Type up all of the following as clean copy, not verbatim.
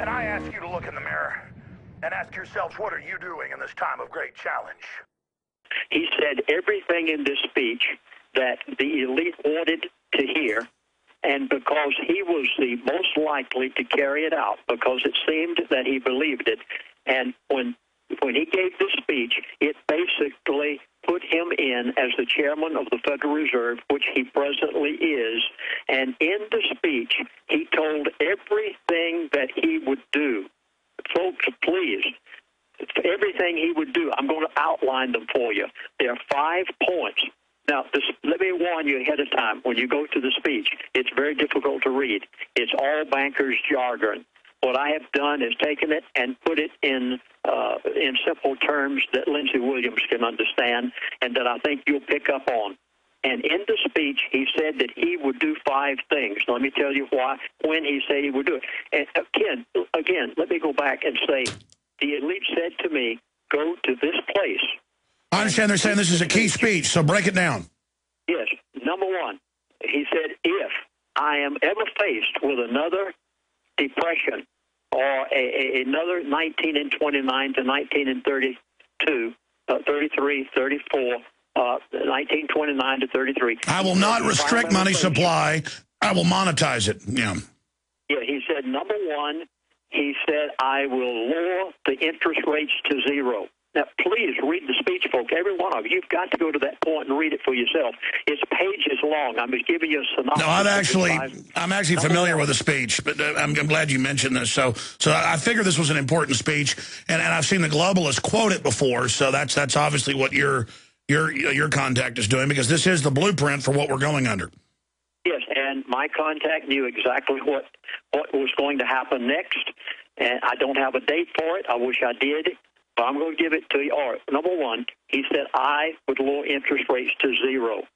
And I ask you to look in the mirror and ask yourselves, what are you doing in this time of great challenge? He said everything in this speech that the elite wanted to hear, and because he was the most likely to carry it out, because it seemed that he believed it. And when he gave this speech, it basically put him in as the chairman of the Federal Reserve, which he presently is. And in the speech, he told everything that he would do. Folks, please, everything he would do, I'm going to outline them for you. There are 5 points. Now, let me warn you ahead of time. When you go to the speech, it's very difficult to read. It's all bankers' jargon. What I have done is taken it and put it in simple terms that Lindsey Williams can understand and that I think you'll pick up on. And in the speech, he said that he would do 5 things. Let me tell you why, when he said he would do it. And again, let me go back and say, the elite said to me, go to this place. I understand they're saying this is a key speech, so break it down. Yes. Number 1, he said, if I am ever faced with another depression or another 19 and 29 to 19 and 32, 33, 34, 1929 to 33. I will not restrict money supply. I will monetize it. Yeah. Yeah, he said, number 1, he said, I will lower the interest rates to 0. Now, please read the speech, folks. Every one of you, you've got to go to that point and read it for yourself. It's pages long. I'm just giving you a synopsis. No, I'm actually familiar with the speech, but I'm glad you mentioned this. So I figured this was an important speech, and I've seen the globalists quote it before. So that's obviously what your contact is doing, because this is the blueprint for what we're going under. Yes, and my contact knew exactly what was going to happen next, and I don't have a date for it. I wish I did. But I'm going to give it to you. All right, number 1, he said I would lower interest rates to 0.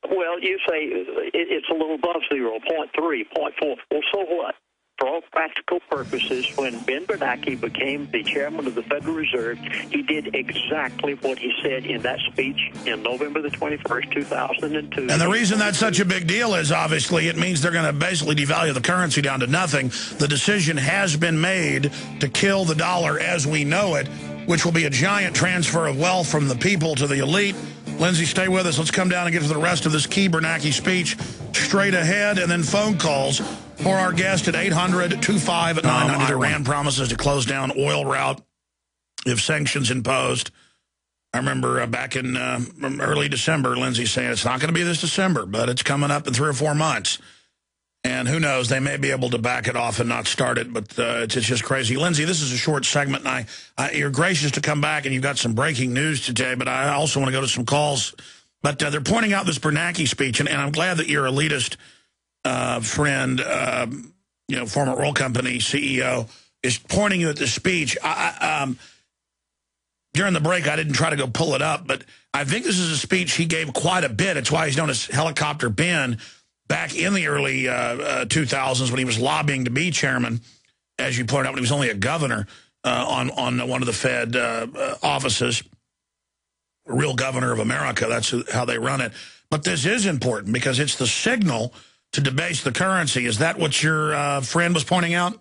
Well, you say it's a little above 0, 0.3, 0.4. Well, so what? For all practical purposes, when Ben Bernanke became the chairman of the Federal Reserve, he did exactly what he said in that speech in November the 21st, 2002. And the reason that's such a big deal is, obviously, it means they're going to basically devalue the currency down to nothing. The decision has been made to kill the dollar as we know it, which will be a giant transfer of wealth from the people to the elite. Lindsey, stay with us. Let's come down and get to the rest of this key Bernanke speech straight ahead, and then phone calls for our guest at 800-25-900. Iran promises to close down oil route if sanctions imposed. I remember back in early December, Lindsey saying it's not going to be this December, but it's coming up in 3 or 4 months. And who knows, they may be able to back it off and not start it, but it's just crazy. Lindsey, this is a short segment, and you're gracious to come back, and you've got some breaking news today, but I also want to go to some calls. But they're pointing out this Bernanke speech, and I'm glad that your elitist friend, former oil company CEO, is pointing you at this speech. During the break, I didn't try to go pull it up, but I think this is a speech he gave quite a bit. It's why he's known as Helicopter Ben. Back in the early 2000s, when he was lobbying to be chairman, as you pointed out, when he was only a governor on one of the Fed offices, a real governor of America, that's how they run it. But this is important because it's the signal to debase the currency. Is that what your friend was pointing out?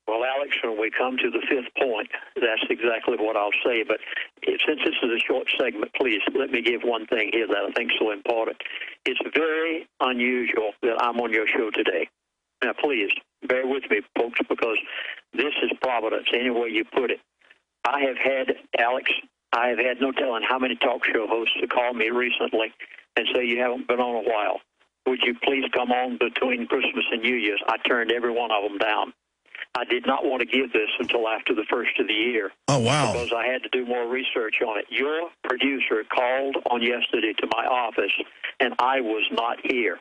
Well, Alex, when we come to the 5th point, that's exactly what I'll say. But since this is a short segment, please let me give one thing here that I think is so important. It's very unusual that I'm on your show today. Now, please, bear with me, folks, because this is providence, any way you put it. I have had no telling how many talk show hosts to call me recently and say you haven't been on a while. Would you please come on between Christmas and New Year's? I turned every one of them down. I did not want to give this until after the first of the year. Oh, wow. Because I had to do more research on it. Your producer called on yesterday to my office, and I was not here.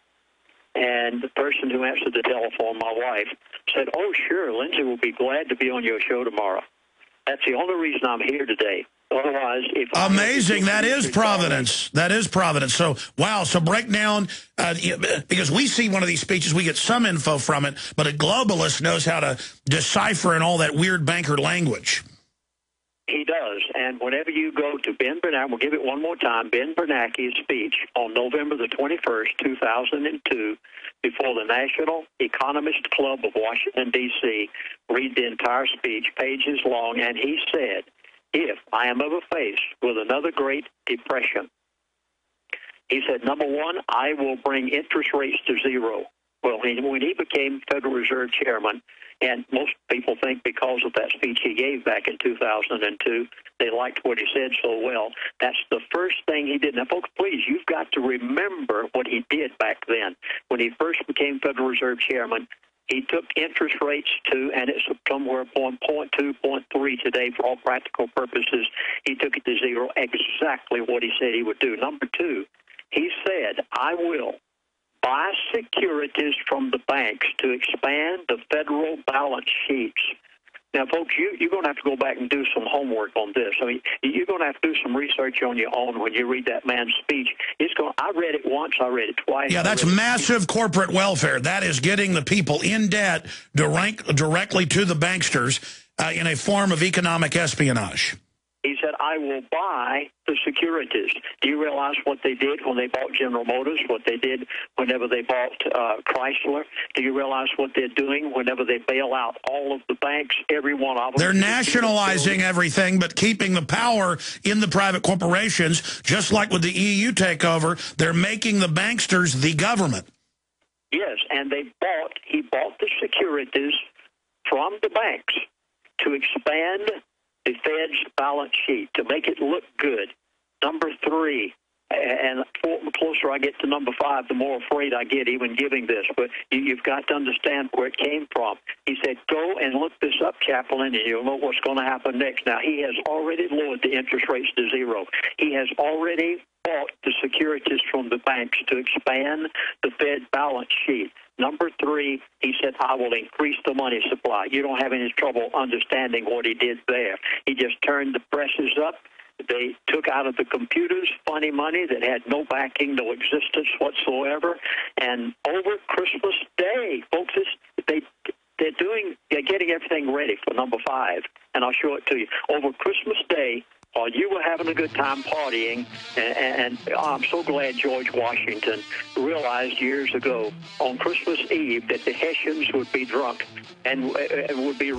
And the person who answered the telephone, my wife, said, oh, sure, Lindsey will be glad to be on your show tomorrow. That's the only reason I'm here today. Otherwise, if amazing, that is providence. That is providence. So, wow. So break down, because we see one of these speeches, we get some info from it, but a globalist knows how to decipher and all that weird banker language. He does. And whenever you go to Ben Bernanke, we'll give it one more time, Ben Bernanke's speech on November the 21st, 2002, before the National Economist Club of Washington, D.C., read the entire speech, pages long, and he said, if I am ever faced with another Great Depression, he said, number one, I will bring interest rates to zero. Well, when he became Federal Reserve Chairman, and most people think because of that speech he gave back in 2002, they liked what he said so well. That's the first thing he did. Now, folks, please, you've got to remember what he did back then. When he first became Federal Reserve Chairman, he took interest rates to, and it's somewhere 0.2, 0.3 today for all practical purposes. He took it to zero, exactly what he said he would do. Number two, he said, I will buy securities from the banks to expand the federal balance sheets. Now, folks, you're going to have to go back and do some homework on this. I mean, you're going to have to do some research on your own when you read that man's speech. I read it once, I read it twice. Yeah, that's massive corporate welfare. That is getting the people in debt directly to the banksters in a form of economic espionage. He said, I will buy the securities. Do you realize what they did when they bought General Motors, what they did whenever they bought Chrysler? Do you realize what they're doing whenever they bail out all of the banks, every one of them? They're nationalizing everything, but keeping the power in the private corporations, just like with the EU takeover. They're making the banksters the government. Yes, and he bought the securities from the banks to expand the Fed's balance sheet, to make it look good. Number three, and the closer I get to number five, the more afraid I get even giving this, but you've got to understand where it came from. He said, go and look this up, Chaplain, and you'll know what's going to happen next. Now, he has already lowered the interest rates to zero. He has already bought the securities from the banks to expand the Fed balance sheet. Number three, he said, I will increase the money supply. You don't have any trouble understanding what he did there. He just turned the presses up. They took out of the computers funny money that had no backing, no existence whatsoever. And over Christmas Day, folks, they're getting everything ready for number five. And I'll show it to you. Over Christmas Day, while you were having a good time partying, and I'm so glad George Washington realized years ago on Christmas Eve that the Hessians would be drunk and would be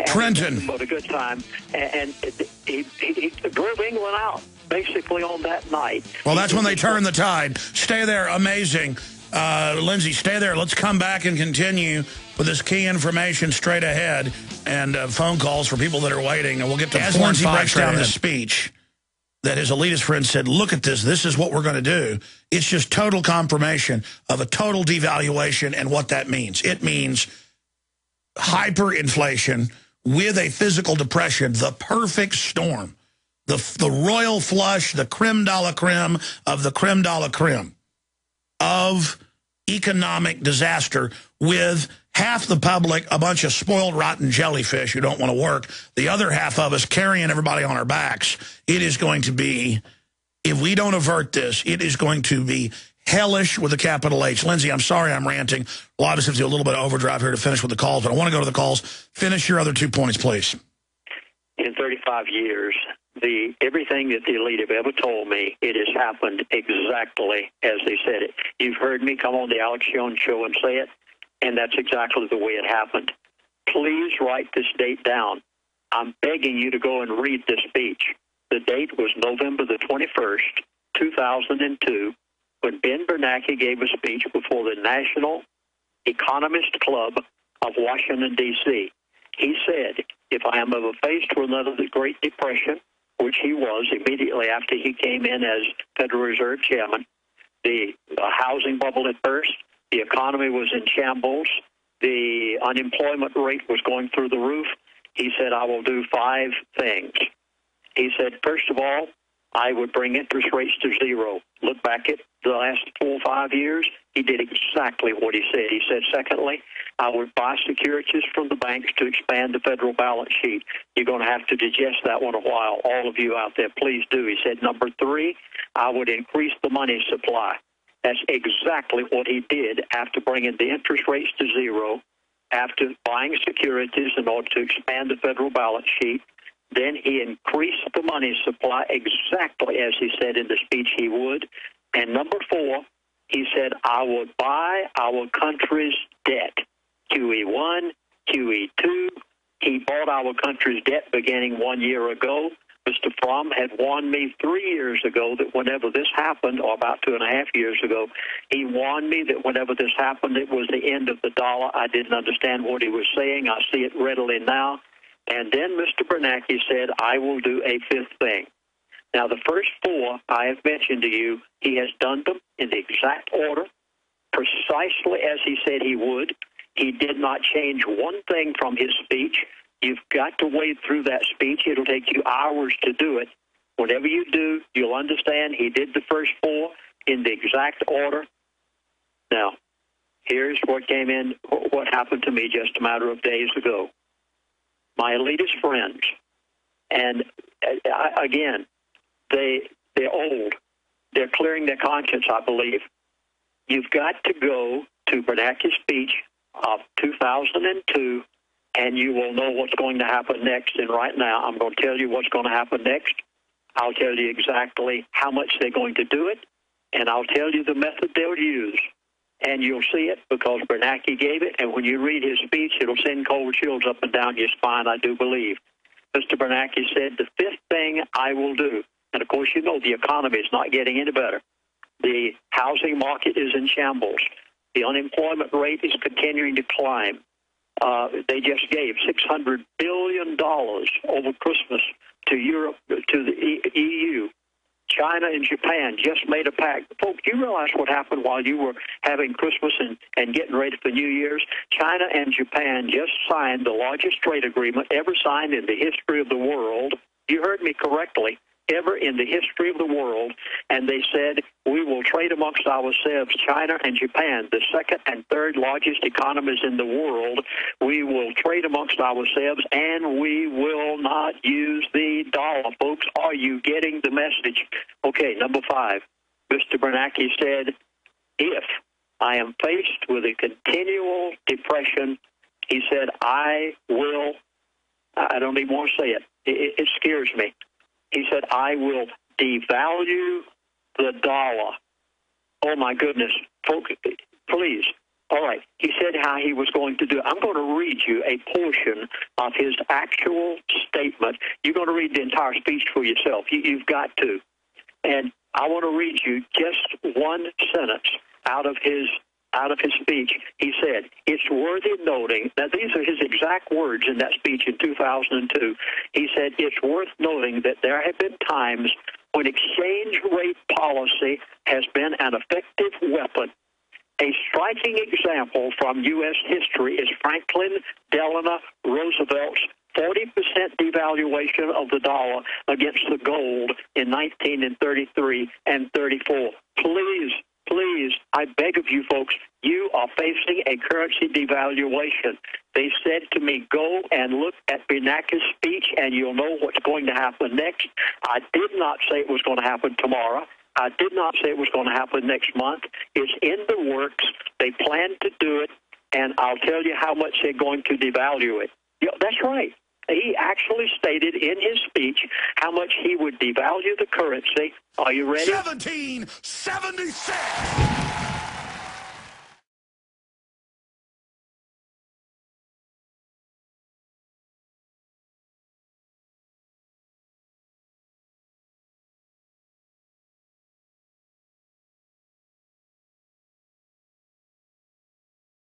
Trenton. But a good time, and he drove England out basically on that night. Well, that's when they turn the tide. Stay there. Amazing. Lindsey, stay there. Let's come back and continue with this key information straight ahead and phone calls for people that are waiting. And we'll get to as Lindsey breaks down the speech that his elitist friend said, look at this. This is what we're going to do. It's just total confirmation of a total devaluation and what that means. It means hyperinflation with a physical depression, the perfect storm, the royal flush, the creme de la creme of the creme de la creme of economic disaster, with half the public a bunch of spoiled, rotten jellyfish who don't want to work, the other half of us carrying everybody on our backs. It is going to be, if we don't avert this, it is going to be hellish with a capital H. Lindsey, I'm sorry I'm ranting. A lot of us have to do a little bit of overdrive here to finish with the calls, but I want to go to the calls. Finish your other 2 points, please. In 35 years, everything that the elite have ever told me, it has happened exactly as they said it. You've heard me come on the Alex Jones show and say it, and that's exactly the way it happened. Please write this date down. I'm begging you to go and read this speech. The date was November the 21st, 2002, when Ben Bernanke gave a speech before the National Economist Club of Washington, D.C. He said, if I am ever faced with another Great Depression, which he was immediately after he came in as Federal Reserve Chairman, the housing bubble had burst, the economy was in shambles, the unemployment rate was going through the roof. He said, I will do 5 things. He said, first of all, I would bring interest rates to zero. Look back at the last 4 or 5 years, he did exactly what he said. He said, secondly, I would buy securities from the banks to expand the federal balance sheet. You're going to have to digest that one a while. All of you out there, please do. He said, number 3, I would increase the money supply. That's exactly what he did after bringing the interest rates to zero, after buying securities in order to expand the federal balance sheet. Then he increased the money supply exactly as he said in the speech he would. And number 4, he said, I will buy our country's debt. QE1, QE2. He bought our country's debt beginning 1 year ago. Mr. Fromm had warned me 3 years ago that whenever this happened, or about 2.5 years ago, he warned me that whenever this happened, it was the end of the dollar. I didn't understand what he was saying. I see it readily now. And then Mr. Bernanke said, I will do a 5th thing. Now, the first 4 I have mentioned to you, he has done them in the exact order, precisely as he said he would. He did not change one thing from his speech. You've got to wade through that speech. It'll take you hours to do it. Whenever you do, you'll understand he did the first 4 in the exact order. Now, here's what happened to me just a matter of days ago. My elitist friends, and again, they're old. They're clearing their conscience, I believe. You've got to go to Bernanke's speech of 2002, and you will know what's going to happen next. And right now, I'm going to tell you what's going to happen next. I'll tell you exactly how much they're going to do it, and I'll tell you the method they'll use. And you'll see it because Bernanke gave it, and when you read his speech, it'll send cold chills up and down your spine, I do believe. Mr. Bernanke said, the 5th thing I will do, and of course you know the economy is not getting any better. The housing market is in shambles. The unemployment rate is continuing to climb. They just gave $600 billion over Christmas to Europe, to the EU. China and Japan just made a pact. Folks, do you realize what happened while you were having Christmas and getting ready for New Year's? China and Japan just signed the largest trade agreement ever signed in the history of the world. You heard me correctly. Ever in the history of the world, and they said, we will trade amongst ourselves, China and Japan, the 2nd and 3rd largest economies in the world. We will trade amongst ourselves, and we will not use the dollar. Folks, are you getting the message? Okay, number 5, Mr. Bernanke said, if I am faced with a continual depression, he said, I don't even want to say it. It scares me. He said, I will devalue the dollar. Oh, my goodness. Folks, please. All right. He said how he was going to do it. I'm going to read you a portion of his actual statement. You're going to read the entire speech for yourself. You've got to. And I want to read you just one sentence out of his speech. He said, it's worthy noting, now these are his exact words in that speech in 2002. He said, it's worth noting that there have been times when exchange rate policy has been an effective weapon. A striking example from U.S. history is Franklin Delano Roosevelt's 40% devaluation of the dollar against the gold in 1933 and 34. Please, I beg of you folks, you are facing a currency devaluation. They said to me, go and look at Bernanke's speech and you'll know what's going to happen next. I did not say it was going to happen tomorrow. I did not say it was going to happen next month. It's in the works. They plan to do it, and I'll tell you how much they're going to devalue it. Yeah, that's right. He actually stated in his speech how much he would devalue the currency. Are you ready? 1776.